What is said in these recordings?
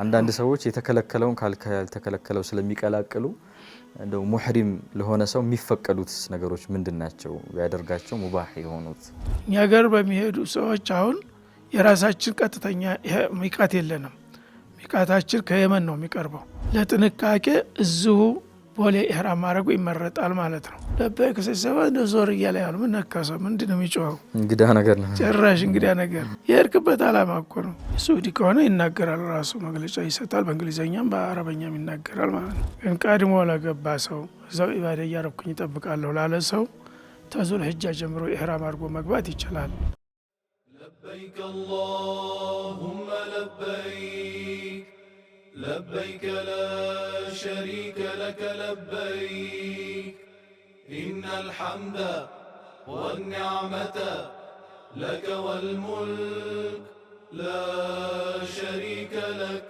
አንዳንድ ሰዎች የተከለከለውን ካልተከለከለው ስለሚቀላቅሉ እንደው ሙህሪም ለሆነ ሰው የሚፈቀዱት ነገሮች ምንድናቸው ያደርጋቸው ሙባህ የሆኑት? እኛ ሀገር በሚሄዱ ሰዎች አሁን የራሳችን ቀጥተኛ ሚቃት የለንም። ሚቃታችን ከየመን ነው የሚቀርበው። ለጥንቃቄ እዚሁ ቦሌ ኢህራም ማድረጉ ይመረጣል ማለት ነው። ለበይክ ሲሰባ እንደ ዞር እያለ ያሉ ምን ነካሰው ምንድን ነው የሚጮኸው? እንግዳ ነገር ነው ጭራሽ እንግዳ ነገር። የእርክበት አላማ እኮ ነው። ሱዲ ከሆነ ይናገራል፣ ራሱ መግለጫ ይሰጣል፣ በእንግሊዝኛም በአረበኛም ይናገራል ማለት ነው። ግን ቀድሞ ለገባ ሰው እዛው ኢባዳ እያረኩኝ ይጠብቃለሁ ላለ ሰው ተዙል ህጃ ጀምሮ ኢህራም አድርጎ መግባት ይችላል። ለበይክ አላሁመ ለበይክ لبيك لا شريك لك لبيك إن الحمد والنعمة لك والملك لا شريك لك.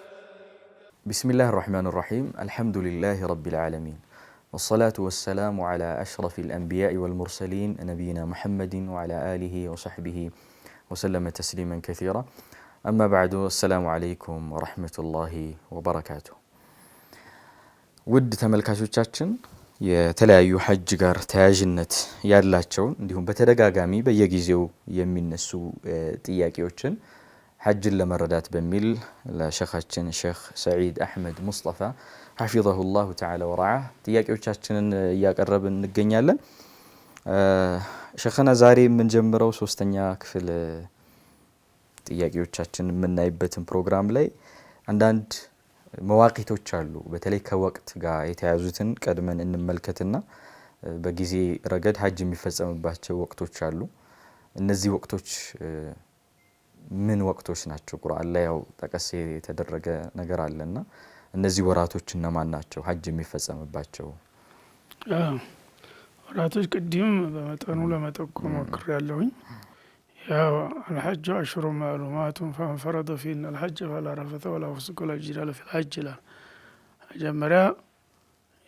بسم الله الرحمن الرحيم. الحمد لله رب العالمين والصلاة والسلام على أشرف الأنبياء والمرسلين نبينا محمد وعلى آله وصحبه وسلم تسليما كثيرا. أما بعد السلام عليكم ورحمة الله وبركاته. ውድ ተመልካቾቻችን የተለያዩ ሐጅ ጋር ተያያዥነት ያላቸውን እንዲሁም በተደጋጋሚ በየጊዜው የሚነሱ ጥያቄዎችን ሐጅን ለመረዳት በሚል ለሸኻችን ሼኽ ሰዒድ አሕመድ ሙስጠፋ ሐፊዘሁላሁ ተዓላ ወረዓህ ጥያቄዎቻችንን እያቀረብን እንገኛለን። ሼኽና ዛሬ የምንጀምረው ሶስተኛ ክፍል ጥያቄዎቻችን የምናይበትን ፕሮግራም ላይ አንዳንድ መዋቂቶች አሉ። በተለይ ከወቅት ጋር የተያዙትን ቀድመን እንመልከትና በጊዜ ረገድ ሐጅ የሚፈጸምባቸው ወቅቶች አሉ። እነዚህ ወቅቶች ምን ወቅቶች ናቸው? ቁርአን ላይ ያው ጠቀስ የተደረገ ነገር አለና እነዚህ ወራቶች እነማን ናቸው ሐጅ የሚፈጸምባቸው? ወራቶች ቅድም በመጠኑ ለመጠቆም ሞክሬያለሁኝ። ያው الحج أشهر معلومات فمن فرض فيهن الحج فلا رفث ولا فسوق ولا جدال في الحج ይላል። መጀመሪያ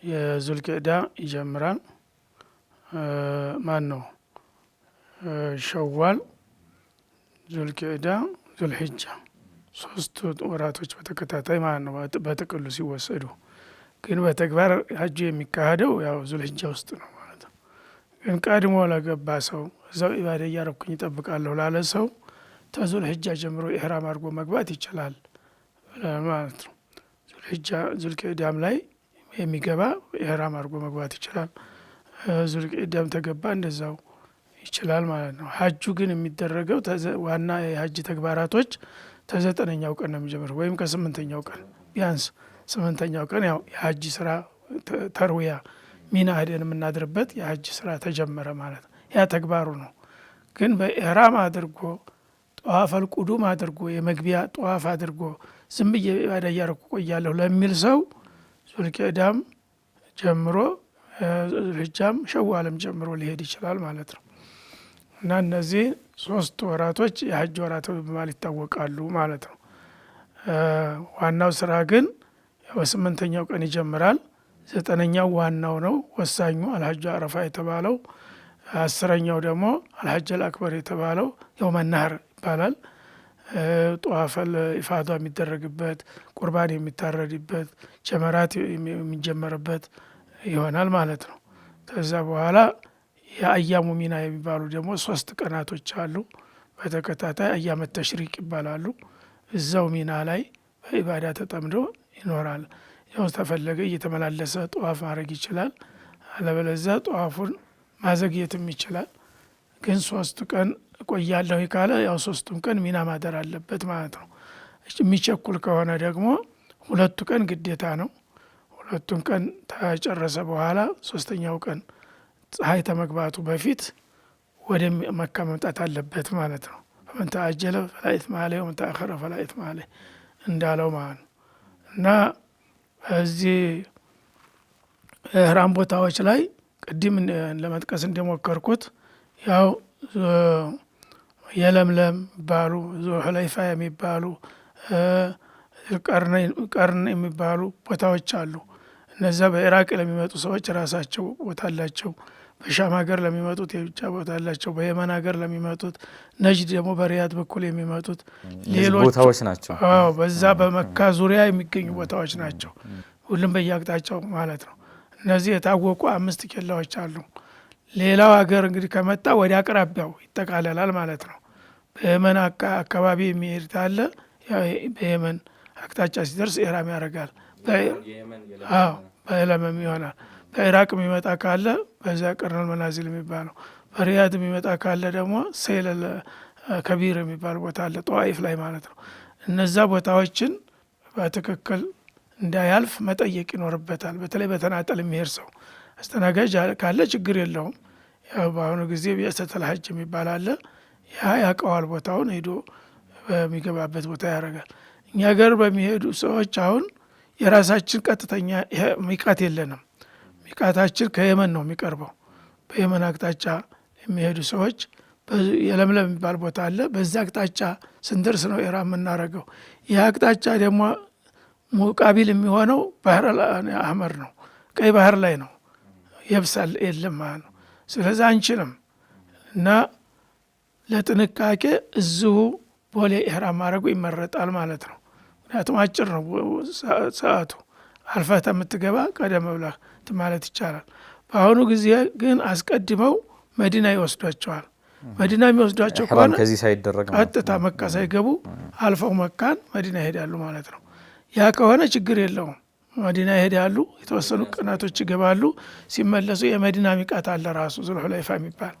የዙልቂዕዳ ይጀምራል። ማን ነው? ሸዋል፣ ዙልቂዕዳ፣ ዙልሂጃ ሶስት ወራቶች በተከታታይ ማለት ነው በጥቅሉ ሲወሰዱ። ግን በተግባር ሐጁ የሚካሄደው ያው ዙልሂጃ ውስጥ ነው ማለት ነው። ግን ቀድሞ ለገባ ሰው እዛው ኢባዳ እያረኩኝ ይጠብቃለሁ ላለ ሰው ተዙል ህጃ ጀምሮ ኢህራም አድርጎ መግባት ይችላል ማለት ነው። ዙልቂዕዳም ላይ የሚገባ ኢህራም አድርጎ መግባት ይችላል። ዙልቂዕዳም ተገባ እንደዛው ይችላል ማለት ነው። ሐጁ ግን የሚደረገው ዋና የሐጅ ተግባራቶች ከ9ኛው ቀን ነው የሚጀምረው ወይም ከ8ኛው ቀን ቢያንስ 8ኛው ቀን ያው የሐጅ ስራ ተርዊያ ሚና ሄደን የምናድርበት የሐጅ ስራ ተጀመረ ማለት ነው። ያ ተግባሩ ነው። ግን በኢህራም አድርጎ ጧዋፈል ቁዱም አድርጎ የመግቢያ ጧዋፍ አድርጎ ዝም ብዬ ኢባዳ እያረኩ ቆያለሁ ለሚል ሰው ዙልቂዕዳም ጀምሮ ዙልሂጃም ሸዋልም ጀምሮ ሊሄድ ይችላል ማለት ነው። እና እነዚህ ሶስት ወራቶች የሐጅ ወራቶች በማለት ይታወቃሉ ማለት ነው። ዋናው ስራ ግን በ8ኛው ቀን ይጀምራል። 9ኛው ዋናው ነው ወሳኙ አልሐጁ አረፋ የተባለው። 10ኛው ደግሞ አልሐጀል አክበር የተባለው የውመ ነህር ይባላል። ጧዋፈል ኢፋዳ የሚደረግበት፣ ቁርባን የሚታረድበት፣ ጀመራት የሚጀመርበት ይሆናል ማለት ነው። ከዛ በኋላ የአያሙ ሚና የሚባሉ ደግሞ 3 ቀናቶች አሉ በተከታታይ አያመ ተሽሪቅ ይባላሉ። እዛው ሚና ላይ በኢባዳ ተጠምዶ ይኖራል። ያው ተፈለገ እየተመላለሰ ጧዋፍ ማድረግ ይችላል። አለበለዚያ ጧዋፉን ማዘግየትም ይችላል። ግን 3 ቀን ቆያለሁ ካለ ያው 3ቱም ቀን ሚና ማደር አለበት ማለት ነው። የሚቸኩል ከሆነ ደግሞ 2 ቀን ግዴታ ነው። 2ቱን ቀን ተጨረሰ በኋላ 3ኛው ቀን ፀሐይ ተመግባቱ በፊት ወደ መካ መምጣት አለበት ማለት ነው። ፈመን ተአጀለ ፈላ ኢስመ ዐለይሂ ወመን ተአኸረ ፈላ ኢስመ ዐለይሂ እንዳለው ማለት ነው። እና እዚህ ኢህራም ቦታዎች ላይ ቅድም ለመጥቀስ እንደሞከርኩት ያው የለምለም የሚባሉ ዙልሑለይፋ የሚባሉ ቀርን የሚባሉ ቦታዎች አሉ። እነዛ በኢራቅ ለሚመጡ ሰዎች ራሳቸው ቦታ አላቸው። በሻም ሀገር ለሚመጡት የብቻ ቦታ አላቸው። በየመን ሀገር ለሚመጡት፣ ነጅድ ደግሞ በሪያድ በኩል የሚመጡት ሌሎች ቦታዎች ናቸው። በዛ በመካ ዙሪያ የሚገኙ ቦታዎች ናቸው። ሁሉም በየአቅጣጫው ማለት ነው። እነዚህ የታወቁ 5 ኬላዎች አሉ። ሌላው ሀገር እንግዲህ ከመጣ ወደ አቅራቢያው ይጠቃለላል ማለት ነው። በየመን አካባቢ የሚሄድ ካለ በየመን አቅጣጫ ሲደርስ ኢህራም ያደርጋል። በየመን ይሆናል። በኢራቅ የሚመጣ ካለ በዛ ቀርነል መናዚል የሚባለው፣ በሪያድ የሚመጣ ካለ ደግሞ ሰይለል ከቢር የሚባል ቦታ አለ ጧኢፍ ላይ ማለት ነው። እነዛ ቦታዎችን በትክክል እንዳያልፍ መጠየቅ ይኖርበታል። በተለይ በተናጠል የሚሄድ ሰው አስተናጋጅ ካለ ችግር የለውም። ያው በአሁኑ ጊዜ ቢዕሰተል ሐጅ የሚባል አለ። ያ ያውቀዋል ቦታውን፣ ሄዶ በሚገባበት ቦታ ያደርጋል። እኛ ገር በሚሄዱ ሰዎች አሁን የራሳችን ቀጥተኛ ሚቃት የለንም። ሚቃታችን ከየመን ነው የሚቀርበው። በየመን አቅጣጫ የሚሄዱ ሰዎች የለምለም የሚባል ቦታ አለ። በዛ አቅጣጫ ስንደርስ ነው ኢህራም የምናደርገው። ይህ አቅጣጫ ደግሞ ሙቃቢል የሚሆነው ባህር አህመር ነው፣ ቀይ ባህር ላይ ነው። የብሳል የለም ማለት ነው። ስለዚህ አንችልም እና ለጥንቃቄ እዚሁ ቦሌ ኢህራም ማድረጉ ይመረጣል ማለት ነው። ምክንያቱም አጭር ነው ሰዓቱ። አልፈህ የምትገባ ቀደም ብለህ ማለት ይቻላል። በአሁኑ ጊዜ ግን አስቀድመው መዲና ይወስዷቸዋል። መዲና የሚወስዷቸው ከሆነ ከዚህ ሳይደረግ ቀጥታ መካ ሳይገቡ አልፈው መካን መዲና ይሄዳሉ ማለት ነው። ያ ከሆነ ችግር የለውም። መዲና ይሄዳሉ፣ የተወሰኑ ቀናቶች ይገባሉ። ሲመለሱ የመዲና ሚቃት አለ ራሱ ዙልሁለይፋ የሚባል፣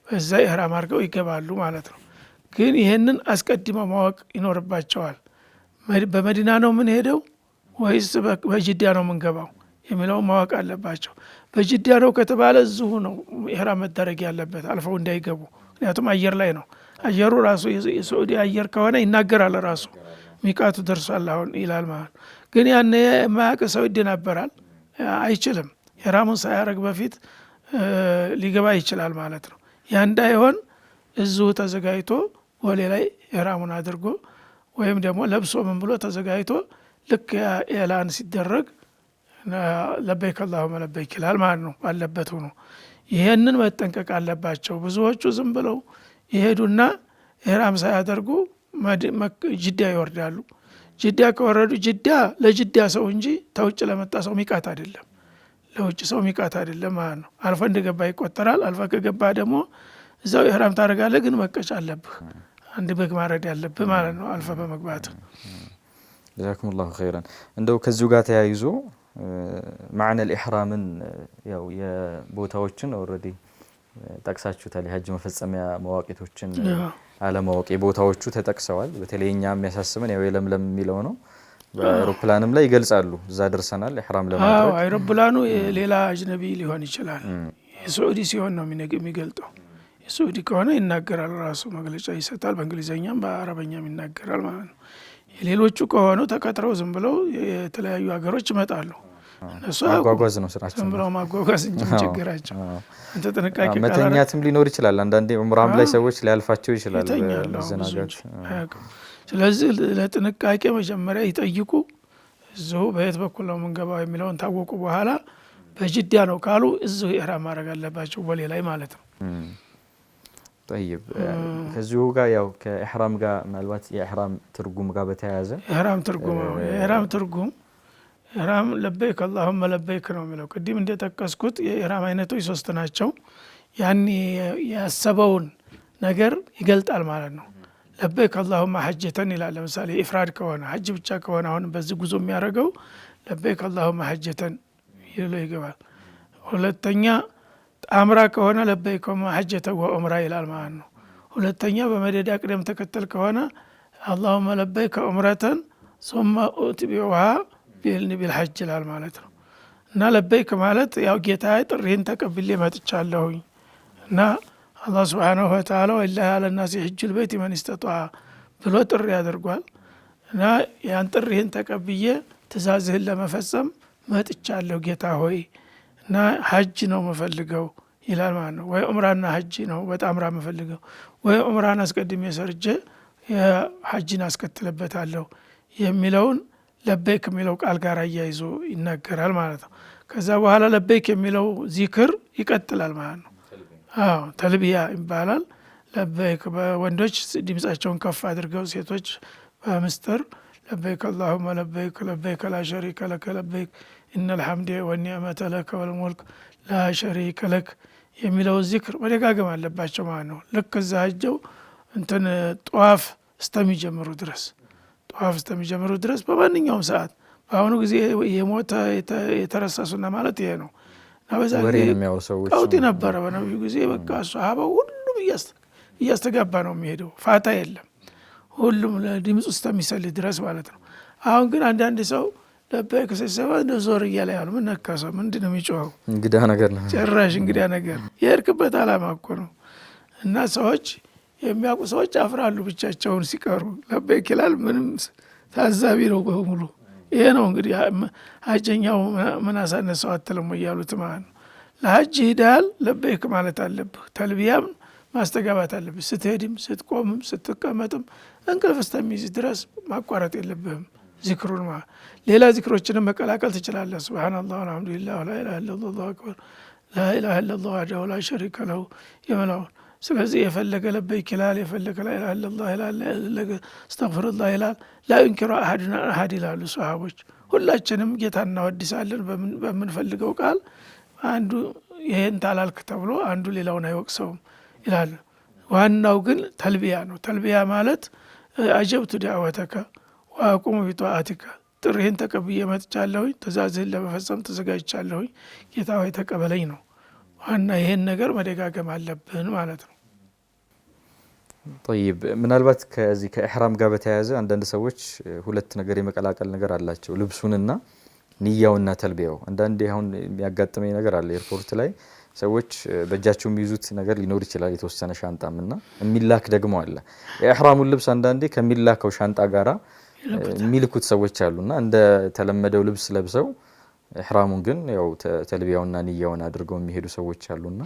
በዛ ኢህራም አድርገው ይገባሉ ማለት ነው። ግን ይህንን አስቀድመው ማወቅ ይኖርባቸዋል። በመዲና ነው ምን ሄደው ወይስ በጅዳ ነው ምንገባው የሚለው ማወቅ አለባቸው። በጅዳ ነው ከተባለ እዚሁ ነው ኢህራም መደረግ ያለበት፣ አልፈው እንዳይገቡ። ምክንያቱም አየር ላይ ነው። አየሩ ራሱ የሳዑዲ አየር ከሆነ ይናገራል ራሱ ሚቃቱ ደርሷል አሁን ይላል ማለት ነው። ግን ያን የማያውቅ ሰው ይደናበራል፣ አይችልም። ኢህራሙን ሳያረግ በፊት ሊገባ ይችላል ማለት ነው። ያ እንዳይሆን እዚሁ ተዘጋጅቶ ቦሌ ላይ ኢህራሙን አድርጎ ወይም ደግሞ ለብሶ ምን ብሎ ተዘጋጅቶ ልክ ኤላን ሲደረግ ለበይክ አላሁመ ለበይክ ይላል ማለት ነው ባለበት ሆኖ። ይሄንን መጠንቀቅ አለባቸው። ብዙዎቹ ዝም ብለው ይሄዱና ኢህራም ሳያደርጉ ጅዳ ይወርዳሉ። ጅዳ ከወረዱ ጅዳ ለጅዳ ሰው እንጂ ተውጭ ለመጣ ሰው ሚቃት አይደለም፣ ለውጭ ሰው ሚቃት አይደለም ማለት ነው። አልፈ እንደገባ ይቆጠራል። አልፈ ከገባ ደግሞ እዛው ኢህራም ታደርጋለህ፣ ግን መቀጫ አለብህ፣ አንድ በግ ማረድ ያለብህ ማለት ነው አልፈ በመግባት። ጀዛኩሙላሁ ኸይረን። እንደው ከዚሁ ጋር ተያይዞ ማዕነል ኢሕራምን ያው የቦታዎችን ኦልሬዲ ጠቅሳችሁታል። የሀጅ መፈጸሚያ መዋቂቶችን አለማወቅ የቦታዎቹ ተጠቅሰዋል። በተለይ እኛ የሚያሳስበን ያው የለምለም የሚለው ነው። በአይሮፕላንም ላይ ይገልጻሉ እዛ ደርሰናል ኢሕራም ለማድረግ። አይሮፕላኑ ሌላ አጅነቢ ሊሆን ይችላል። የሳዑዲ ሲሆን ነው የሚገልጠው። የሳዑዲ ከሆነ ይናገራል፣ ራሱ መግለጫ ይሰጣል። በእንግሊዝኛም በአረበኛም ይናገራል ማለት ነው። የሌሎቹ ከሆኑ ተቀጥረው ዝም ብለው የተለያዩ ሀገሮች ይመጣሉ። እነሱ ማጓጓዝ ነው ስራቸው፣ ዝም ብለው ማጓጓዝ እንጂ ችግራቸው። አንተ ጥንቃቄ መተኛትም ሊኖር ይችላል። አንዳንዴ ዑምራም ላይ ሰዎች ሊያልፋቸው ይችላል መዘናጋት። ስለዚህ ለጥንቃቄ መጀመሪያ ይጠይቁ። እዚሁ በየት በኩል ነው የምንገባው የሚለውን ታወቁ በኋላ በጅዳ ነው ካሉ እዚሁ ኢሕራም ማድረግ አለባቸው ቦሌ ላይ ማለት ነው። ጠይብ ከዚሁ ጋር ያው ከኢሕራም ጋር ምናልባት የኢሕራም ትርጉም ጋር በተያያዘ ኢሕራም ትርጉም ኢሕራም ለበይክ አላሁመ ለበይክ ነው የሚለው። ቅድም እንደጠቀስኩት የኢሕራም አይነቶች 3 ናቸው። ያን ያሰበውን ነገር ይገልጣል ማለት ነው። ለበይክ አላሁመ ሐጀተን ይላል። ለምሳሌ ኢፍራድ ከሆነ ሐጅ ብቻ ከሆነ አሁን በዚህ ጉዞ የሚያደርገው ለበይክ አላሁመ ሐጀተን ይሎ ይገባል። ሁለተኛ ጣምራ ከሆነ ለበይከ ሐጀተ ወዑምራ ይላል ማለት ነው። ሁለተኛ በመደዳ ቅደም ተከተል ከሆነ አላሁመ ለበይከ ዑምረተን ሱመ ኡትቢዑሃ ቢልሐጅ ይላል ማለት ነው። እና ለበይክ ማለት ያው ጌታዬ ጥሪህን ተቀብሌ መጥቻለሁኝ እና አላህ ሱብሓነሁ ወተዓላ ወሊላሂ ዐለ ናሲ ሐጁል በይት መን ኢስተጧዐ ብሎ ጥሪ ያደርጓል። እና ያን ጥሪህን ተቀብዬ ትእዛዝህን ለመፈጸም መጥቻለሁ ጌታ ሆይ እና ሐጅ ነው መፈልገው ይላል ማለት ነው። ወይ ዑምራና ሐጅ ነው በጣምራ መፈልገው፣ ወይ ዑምራን አስቀድሜ ሰርጄ ሐጅን አስከትለበታለሁ የሚለውን ለበይክ የሚለው ቃል ጋር አያይዞ ይናገራል ማለት ነው። ከዛ በኋላ ለበይክ የሚለው ዚክር ይቀጥላል ማለት ነው። አዎ ተልቢያ ይባላል። ለበይክ በወንዶች ድምጻቸውን ከፍ አድርገው ሴቶች በምስጥር ለበይክ አላሁመ ለበይክ ለበይክ ላ ሸሪከ ለከ ለበይክ ኢነል ሐምደ ወኒዕመተ ለከ ወልሙልክ ላ ሸሪከ ለክ የሚለው ዚክር መደጋገም አለባቸው ማለት ነው። ልክ እዛ ሄጀው እንትን ጧፍ እስተሚጀምሩ ድረስ በማንኛውም ሰዓት በአሁኑ ጊዜ የሞተ የተረሳ ሱና ማለት ይሄ ነው። ናበዛ ቀውጢ ነበረ በነብዩ ጊዜ በቃ ሱሐባው ሁሉም እያስተጋባ ነው የሚሄደው፣ ፋታ የለም። ሁሉም ለድምጽ እስተሚሰልይ ድረስ ማለት ነው። አሁን ግን አንዳንድ ሰው ለበይክ ሲሰማ ዞር እያለ ያሉ ምን ነካሰው ምንድን ነው የሚጮኸው? እንግዳ ነገር ነው ጭራሽ እንግዳ ነገር። የሄድክበት አላማ እኮ ነው። እና ሰዎች የሚያውቁ ሰዎች አፍራሉ ብቻቸውን ሲቀሩ። ለበይክ ይላል ምንም ታዛቢ ነው በሙሉ። ይሄ ነው እንግዲህ ሀጀኛው ምን አሳነሰው አትልም እያሉት ማለት ነው። ለሀጅ ሂዳል ለበይክ ማለት አለብህ። ተልቢያም ማስተጋባት አለብህ። ስትሄድም ስትቆምም ስትቀመጥም እንቅልፍ እስከሚይዝ ድረስ ማቋረጥ የለብህም ዚክሩን ማለት። ሌላ ዚክሮችንም መቀላቀል ትችላለህ። ሱብሃነላህ ወልሐምዱሊላህ ወላኢላሃ ኢለላሁ ወላሁ አክበር ላኢላሃ ኢለላሁ ወህደሁ ላ ሸሪከ ለሁ የመላውን። ስለዚህ የፈለገ ለበይክ ይላል፣ የፈለገ ላኢላሃ ኢለላህ ይላል፣ የፈለገ አስተግፊሩላህ ይላል። ላ ዩንኪሩ አሐዱን አሐድ ይላሉ ሰሃቦች። ሁላችንም ጌታ እናወድሳለን በምንፈልገው ቃል። አንዱ ይሄን ታላልክ ተብሎ አንዱ ሌላውን አይወቅሰውም ይላል። ዋናው ግን ተልቢያ ነው። ተልቢያ ማለት አጀብቱ ዳዕወተከ ወአቁሙ ቢጧአቲከ፣ ጥሪህን ተቀብዬ መጥቻለሁኝ፣ ትእዛዝህን ለመፈጸም ተዘጋጅቻለሁኝ፣ ጌታ ሆይ ተቀበለኝ ነው ዋና። ይሄን ነገር መደጋገም አለብን ማለት ነው። ጠይብ ምናልባት ከዚህ ከኢሕራም ጋር በተያያዘ አንዳንድ ሰዎች ሁለት ነገር የመቀላቀል ነገር አላቸው፣ ልብሱንና ንያውና ተልቢያው። አንዳንዴ አሁን የሚያጋጥመኝ ነገር አለ ኤርፖርት ላይ ሰዎች በእጃቸው የሚይዙት ነገር ሊኖር ይችላል የተወሰነ ሻንጣምና የሚላክ ደግሞ አለ። የኢሕራሙን ልብስ አንዳንዴ ከሚላከው ሻንጣ ጋራ የሚልኩት ሰዎች አሉና እንደ ተለመደው ልብስ ለብሰው ኢሕራሙን ግን ያው ተልቢያውና ንያውን አድርገው የሚሄዱ ሰዎች አሉና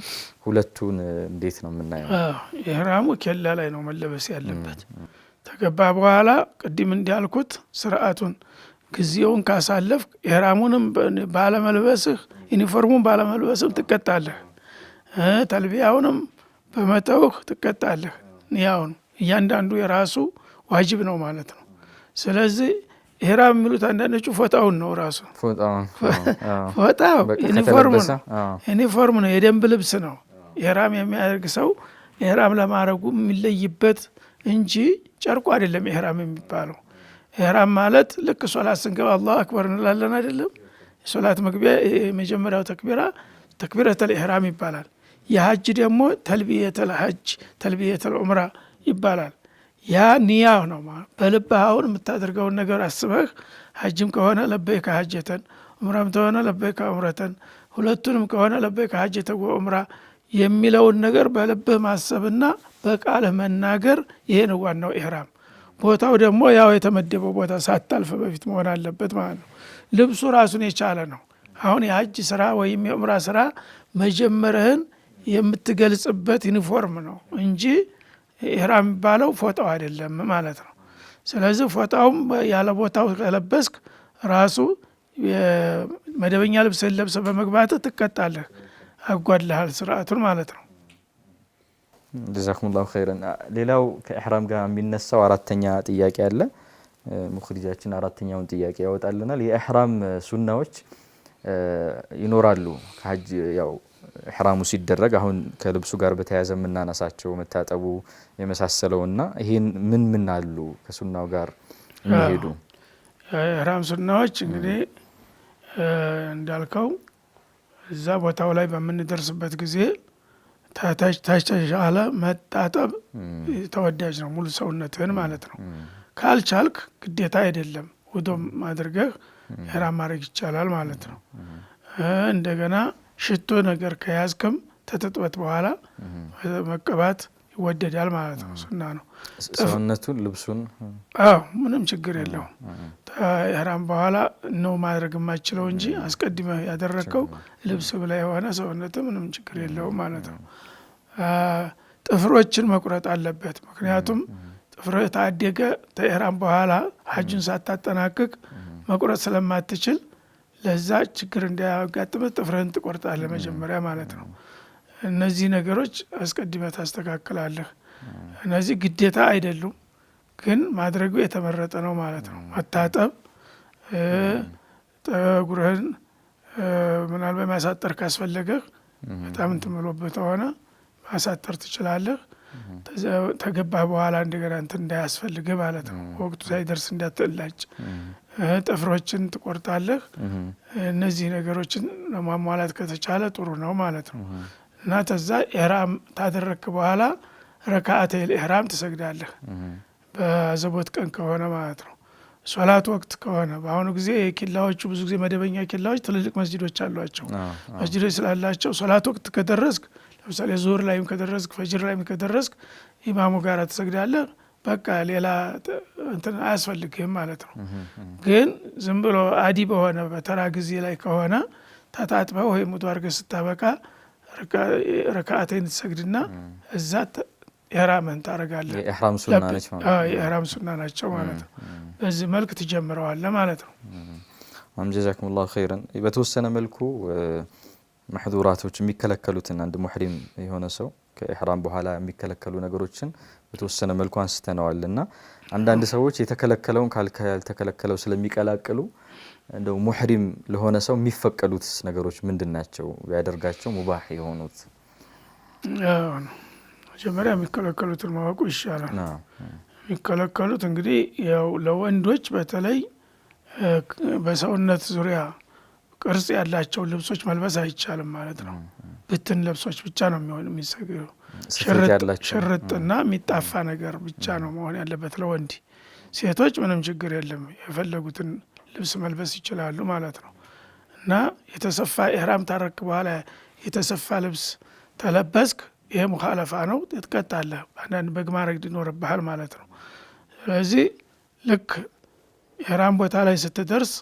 ሁለቱን እንዴት ነው የምናየው? ኢሕራሙ ኬላ ላይ ነው መለበስ ያለበት። ተገባ በኋላ ቅድም እንዲያልኩት ስርዓቱን ጊዜውን ካሳለፍ ኢሕራሙንም ባለመልበስህ ዩኒፎርሙን ባለመልበስም ትቀጣለህ፣ ተልቢያውንም በመተውህ ትቀጣለህ። ንያውን እያንዳንዱ የራሱ ዋጅብ ነው ማለት ነው። ስለዚህ ኢሕራም የሚሉት አንዳንዶቹ ፎጣውን ነው ራሱ ፎጣው ዩኒፎርም ነው፣ የደንብ ልብስ ነው። ኢሕራም የሚያደርግ ሰው ኢሕራም ለማድረጉ የሚለይበት እንጂ ጨርቁ አይደለም ኢሕራም የሚባለው። ኢሕራም ማለት ልክ ሶላት ስንገባ አላሁ አክበር እንላለን አይደለም? የሶላት መግቢያ የመጀመሪያው ተክቢረተል ኢሕራም ይባላል። የሀጅ ደግሞ ተልቢየተል ሀጅ ተልቢየተል ዑምራ ይባላል። ያ ንያ ነው ማለት በልብህ አሁን የምታደርገውን ነገር አስበህ፣ ሀጅም ከሆነ ለበይከ ሀጀተን፣ ዑምራም ከሆነ ለበይከ ዑምረተን፣ ሁለቱንም ከሆነ ለበይከ ሀጀተን ወዑምራ የሚለውን ነገር በልብህ ማሰብና በቃልህ መናገር፣ ይሄ ነው ዋናው ኢሕራም። ቦታው ደግሞ ያው የተመደበው ቦታ ሳታልፍ በፊት መሆን አለበት ማለት ነው። ልብሱ ራሱን የቻለ ነው። አሁን የሀጅ ስራ ወይም የዑምራ ስራ መጀመርህን የምትገልጽበት ዩኒፎርም ነው እንጂ ኢሕራም የሚባለው ፎጣው አይደለም ማለት ነው። ስለዚህ ፎጣውም ያለ ቦታው ከለበስክ ራሱ መደበኛ ልብስህን ለብሰህ በመግባትህ ትቀጣለህ፣ አጓድልሃል ስርዓቱን ማለት ነው። ጀዛኩሙላሁ ኸይረን። ሌላው ከኢሕራም ጋር የሚነሳው አራተኛ ጥያቄ አለ። ሙኽሪጃችን አራተኛውን ጥያቄ ያወጣልናል። የኢሕራም ሱናዎች ይኖራሉ ከሀጅ ያው ኢሕራሙ ሲደረግ አሁን ከልብሱ ጋር በተያያዘ የምናነሳቸው መታጠቡ የመሳሰለውና ይሄን ምን ምን አሉ ከሱናው ጋር የሚሄዱ ኢሕራም ሱናዎች? እንግዲህ እንዳልከው እዛ ቦታው ላይ በምንደርስበት ጊዜ ታቻለ መጣጠብ ተወዳጅ ነው፣ ሙሉ ሰውነትህን ማለት ነው። ካልቻልክ ግዴታ አይደለም፣ ውዶም አድርገህ ኢሕራም ማድረግ ይቻላል ማለት ነው። እንደገና ሽቶ ነገር ከያዝክም ተተጥበት በኋላ መቀባት ይወደዳል ማለት ነው። ሱና ነው። ሰውነቱን ልብሱን ምንም ችግር የለውም። ኢሕራም በኋላ ነው ማድረግ የማይችለው እንጂ አስቀድመህ ያደረግከው ልብስ ብላ የሆነ ሰውነት ምንም ችግር የለውም ማለት ነው። ጥፍሮችን መቁረጥ አለበት። ምክንያቱም ጥፍርህ ታደገ ከኢሕራም በኋላ ሀጁን ሳታጠናቅቅ መቁረጥ ስለማትችል ለዛ ችግር እንዳያጋጥም ጥፍርህን ትቆርጣለህ መጀመሪያ ማለት ነው። እነዚህ ነገሮች አስቀድመህ ታስተካክላለህ። እነዚህ ግዴታ አይደሉም፣ ግን ማድረጉ የተመረጠ ነው ማለት ነው። መታጠብ፣ ጠጉርህን ምናልባት ማሳጠር ካስፈለገህ በጣም እንትን ብሎበት ሆነ ማሳጠር ትችላለህ። ተገባህ በኋላ እንደገና እንትን እንዳያስፈልግህ ማለት ነው። ወቅቱ ሳይደርስ እንዳትላጭ ጥፍሮችን ትቆርጣለህ። እነዚህ ነገሮችን ለማሟላት ከተቻለ ጥሩ ነው ማለት ነው። እና ተዛ ኢህራም ታደረክ በኋላ ረካዓተል ኢህራም ትሰግዳለህ በአዘቦት ቀን ከሆነ ማለት ነው። ሶላት ወቅት ከሆነ በአሁኑ ጊዜ ኪላዎቹ ብዙ ጊዜ መደበኛ ኪላዎች ትልልቅ መስጂዶች አሏቸው። መስጂዶች ስላላቸው ሶላት ወቅት ከደረስክ ለምሳሌ ዙህር ላይም ከደረስክ ፈጅር ላይም ከደረስክ ኢማሙ ጋር ትሰግዳለህ። በቃ ሌላ እንትን አያስፈልግህም ማለት ነው። ግን ዝም ብሎ አዲ በሆነ በተራ ጊዜ ላይ ከሆነ ተጣጥበህ ወይም ውዱእ አድርገህ ስታበቃ ረካዓተይን ትሰግድና እዛ ኢህራምን ታረጋለህ። የኢህራም ሱና ነች ማለት ነው። የኢህራም ሱና ናቸው ማለት ነው። በዚህ መልክ ትጀምረዋለህ ማለት ነው። ጀዛኩሙላሁ ኸይረን። በተወሰነ መልኩ መሕዙራቶች የሚከለከሉትን አንድ ሙሕሪም የሆነ ሰው ከኢህራም በኋላ የሚከለከሉ ነገሮችን በተወሰነ መልኩ አንስተነዋልና አንዳንድ ሰዎች የተከለከለውን ካልተከለከለው ስለሚቀላቅሉ እንደው ሙሕሪም ለሆነ ሰው የሚፈቀዱት ነገሮች ምንድናቸው? ቢያደርጋቸው ሙባህ የሆኑት መጀመሪያ የሚከለከሉትን ማወቁ ይሻላል። የሚከለከሉት እንግዲህ ያው ለወንዶች በተለይ በሰውነት ዙሪያ ቅርጽ ያላቸው ልብሶች መልበስ አይቻልም ማለት ነው። ብትን ልብሶች ብቻ ነው የሚሆን የሚሰግሩ ሽርጥና የሚጣፋ ነገር ብቻ ነው መሆን ያለበት ለወንድ። ሴቶች ምንም ችግር የለም የፈለጉትን ልብስ መልበስ ይችላሉ ማለት ነው። እና የተሰፋ ኢህራም ታረክ በኋላ የተሰፋ ልብስ ተለበስክ ይሄ ሙኻለፋ ነው፣ ትቀጣለህ። አንዳንድ በግ ማረግ ይኖርብሃል ማለት ነው። ስለዚህ ልክ ኢህራም ቦታ ላይ ስትደርስ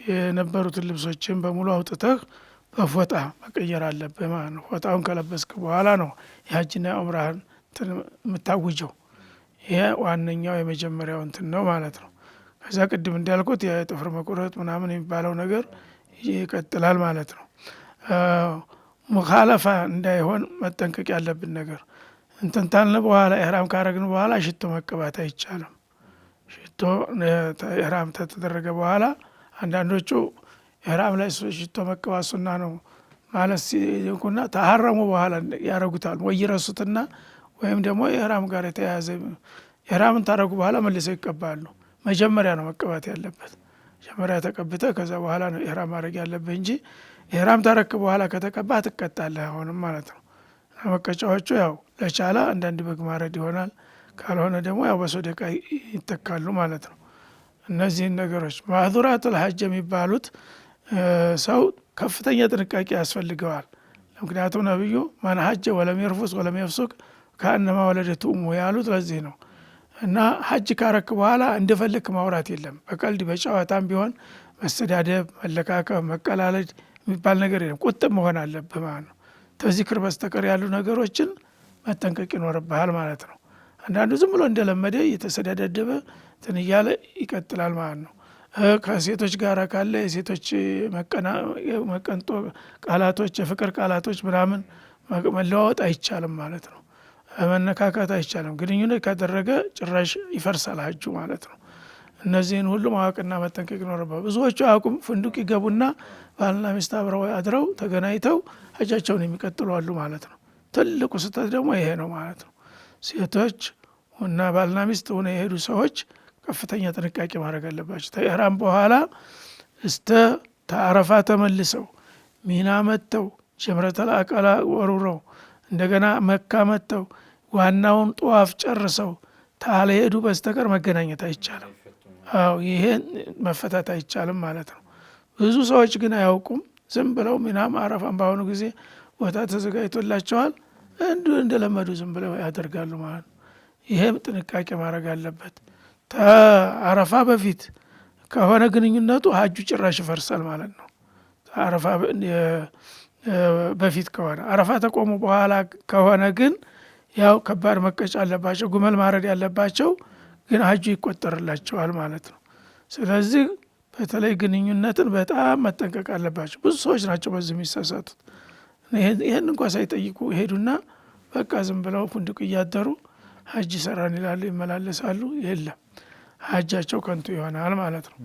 የነበሩትን ልብሶችን በሙሉ አውጥተህ በፎጣ መቀየር አለብህ ማለት ነው። ፎጣውን ከለበስክ በኋላ ነው የሀጅና ዑምራህን የምታውጀው። ይሄ ዋነኛው የመጀመሪያው እንትን ነው ማለት ነው። ከዛ ቅድም እንዳልኩት የጥፍር መቁረጥ ምናምን የሚባለው ነገር ይቀጥላል ማለት ነው። ሙኻለፋ እንዳይሆን መጠንቀቅ ያለብን ነገር እንትን ታልን በኋላ ኢህራም ካረግን በኋላ ሽቶ መቀባት አይቻልም። ሽቶ ኢህራም ተደረገ በኋላ አንዳንዶቹ ኢህራም ላይ ሽቶ መቀባት ሱና ነው ማለት ሲኩና ተሐረሙ በኋላ ያረጉታል። ወይ ይረሱትና ወይም ደግሞ ኢህራም ጋር የተያያዘ ኢህራምን ታረጉ በኋላ መልሰው ይቀባሉ። መጀመሪያ ነው መቀባት ያለበት። መጀመሪያ ተቀብተህ ከዛ በኋላ ነው ኢህራም ማድረግ ያለብህ እንጂ ኢህራም ታረክ በኋላ ከተቀባህ ትቀጣለህ አሁንም ማለት ነው። መቀጫዎቹ ያው ለቻለ አንዳንድ በግ ማረድ ይሆናል፣ ካልሆነ ደግሞ ያው በሶደቃ ይተካሉ ማለት ነው። እነዚህን ነገሮች ማዕዙራቱል ሐጅ የሚባሉት ሰው ከፍተኛ ጥንቃቄ ያስፈልገዋል። ምክንያቱም ነብዩ ማን ሐጀ ወለም ይርፉስ ወለም ይፍሱቅ ከአነማ ወለደቱ ኡሙ ያሉት ለዚህ ነው። እና ሐጅ ካረክ በኋላ እንደፈልክ ማውራት የለም። በቀልድ በጨዋታም ቢሆን መስተዳደብ፣ መለካከብ፣ መቀላለድ የሚባል ነገር የለም። ቁጥብ መሆን አለብህ ማለት ነው። ተዚክር በስተቀር ያሉ ነገሮችን መጠንቀቅ ይኖርብሃል ማለት ነው። አንዳንዱ ዝም ብሎ እንደለመደ እየተሰዳደበ እንትን እያለ ይቀጥላል ማለት ነው። ከሴቶች ጋር ካለ የሴቶች መቀንጦ ቃላቶች፣ የፍቅር ቃላቶች ምናምን መለዋወጥ አይቻልም ማለት ነው። መነካካት አይቻልም። ግንኙነት ካደረገ ጭራሽ ይፈርሳል ሐጁ ማለት ነው። እነዚህን ሁሉ ማወቅና መጠንቀቅ ይኖርባል። ብዙዎቹ አያውቁም። ፍንዱቅ ይገቡና ባልና ሚስት አብረው አድረው ተገናኝተው ሐጃቸውን የሚቀጥሉ አሉ ማለት ነው። ትልቁ ስህተት ደግሞ ይሄ ነው ማለት ነው። ሴቶች እና ባልና ሚስት ሆነ የሄዱ ሰዎች ከፍተኛ ጥንቃቄ ማድረግ አለባቸው። ከኢህራም በኋላ እስተ አረፋ ተመልሰው ሚና መጥተው ጀምረተል አቀባ ወሩረው እንደገና መካ መጥተው ዋናውን ጧፍ ጨርሰው ታልሄዱ በስተቀር መገናኘት አይቻልም። አዎ ይሄን መፈታት አይቻልም ማለት ነው። ብዙ ሰዎች ግን አያውቁም። ዝም ብለው ሚናም አረፋም በአሁኑ ጊዜ ቦታ ተዘጋጅቶላቸዋል እንደለመዱ ዝም ብለው ያደርጋሉ ማለት ነው። ይሄም ጥንቃቄ ማድረግ አለበት። አረፋ በፊት ከሆነ ግንኙነቱ ሐጁ ጭራሽ ይፈርሳል ማለት ነው። አረፋ በፊት ከሆነ አረፋ ተቆሙ በኋላ ከሆነ ግን ያው ከባድ መቀጫ አለባቸው፣ ግመል ማረድ ያለባቸው ግን ሐጁ ይቆጠርላቸዋል ማለት ነው። ስለዚህ በተለይ ግንኙነትን በጣም መጠንቀቅ አለባቸው። ብዙ ሰዎች ናቸው በዚህ የሚሳሳቱት። ይህን እንኳ ሳይጠይቁ ይሄዱና በቃ ዝም ብለው ፉንድቅ እያደሩ ሀጅ ሰራን ይላሉ፣ ይመላለሳሉ። የለም ሀጃቸው ከንቱ ይሆናል ማለት ነው።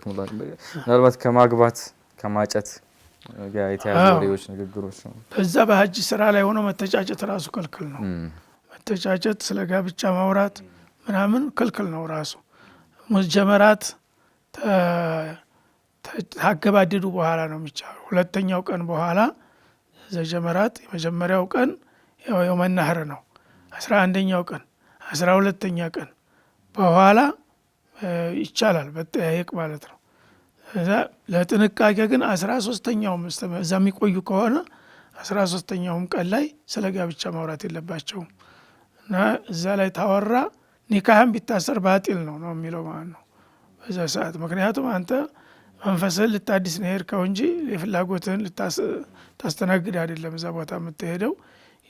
ምናልባት ከማግባት ከማጨት ጋር የተያዙ ወሬዎች፣ ንግግሮች ነው። በዛ በሀጅ ስራ ላይ ሆኖ መተጫጨት ራሱ ክልክል ነው። መተጫጨት፣ ስለ ጋብቻ ማውራት ምናምን ክልክል ነው ራሱ። ሙጀመራት ታገባደዱ በኋላ ነው የሚቻለው። ሁለተኛው ቀን በኋላ ዘጀመራት የመጀመሪያው ቀን ያው የመናህር ነው። 11ኛው ቀን 12ኛ ቀን በኋላ ይቻላል በጠያየቅ ማለት ነው። እዛ ለጥንቃቄ ግን 13ኛውም እዛ የሚቆዩ ከሆነ 13ኛውም ቀን ላይ ስለ ጋብቻ ማውራት የለባቸውም እና እዛ ላይ ታወራ ኒካህም ቢታሰር ባጢል ነው የሚለው ማለት ነው በዛ ሰዓት። ምክንያቱም አንተ መንፈስህን ልታድስ ነው ሄድከው እንጂ የፍላጎትህን ልታስተናግድ አይደለም እዛ ቦታ የምትሄደው።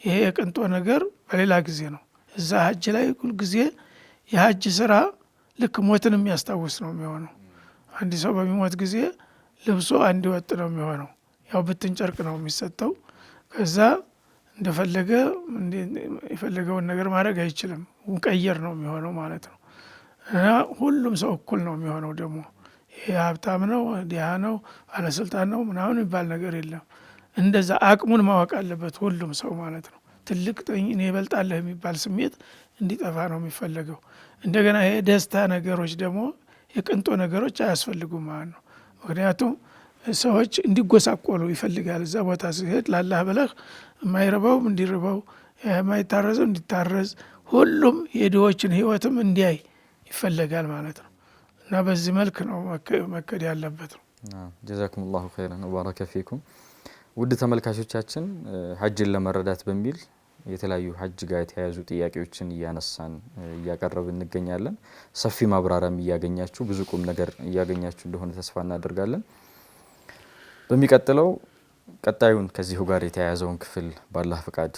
ይሄ የቅንጦ ነገር በሌላ ጊዜ ነው። እዛ ሀጅ ላይ ሁል ጊዜ የሀጅ ስራ ልክ ሞትን የሚያስታውስ ነው የሚሆነው። አንድ ሰው በሚሞት ጊዜ ልብሶ አንድ ወጥ ነው የሚሆነው። ያው ብትን ጨርቅ ነው የሚሰጠው። ከዛ እንደፈለገ የፈለገውን ነገር ማድረግ አይችልም። ሙቀየር ነው የሚሆነው ማለት ነው። እና ሁሉም ሰው እኩል ነው የሚሆነው። ደግሞ ይሄ ሀብታም ነው ዲሃ ነው ባለስልጣን ነው ምናምን የሚባል ነገር የለም። እንደዛ አቅሙን ማወቅ አለበት ሁሉም ሰው ማለት ነው። ትልቅ እኔ እበልጣለሁ የሚባል ስሜት እንዲጠፋ ነው የሚፈለገው። እንደገና ይሄ ደስታ ነገሮች ደግሞ የቅንጦ ነገሮች አያስፈልጉም ማለት ነው። ምክንያቱም ሰዎች እንዲጎሳቆሉ ይፈልጋል። እዛ ቦታ ሲሄድ ላላህ ብለህ የማይረባውም እንዲርበው የማይታረዘው እንዲታረዝ ሁሉም የድሆችን ህይወትም እንዲያይ ይፈለጋል ማለት ነው። እና በዚህ መልክ ነው መከድ ያለበት ነው። ጀዛኩሙላሁ ኸይረን ወባረከ ፊኩም። ውድ ተመልካቾቻችን ሀጅን ለመረዳት በሚል የተለያዩ ሀጅ ጋር የተያያዙ ጥያቄዎችን እያነሳን እያቀረብን እንገኛለን። ሰፊ ማብራሪያም እያገኛችሁ ብዙ ቁም ነገር እያገኛችሁ እንደሆነ ተስፋ እናደርጋለን። በሚቀጥለው ቀጣዩን ከዚሁ ጋር የተያያዘውን ክፍል ባላህ ፍቃድ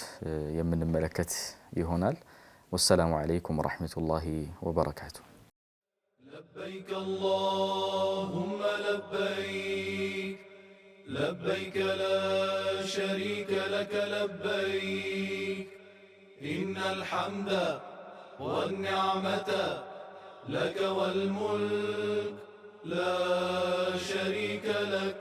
የምንመለከት ይሆናል። ወሰላሙ አለይኩም ወራህመቱላሂ ወበረካቱ። لبيك اللهم لبيك لبيك لا شريك لك لبيك إن الحمد والنعمة لك والملك لا شريك لك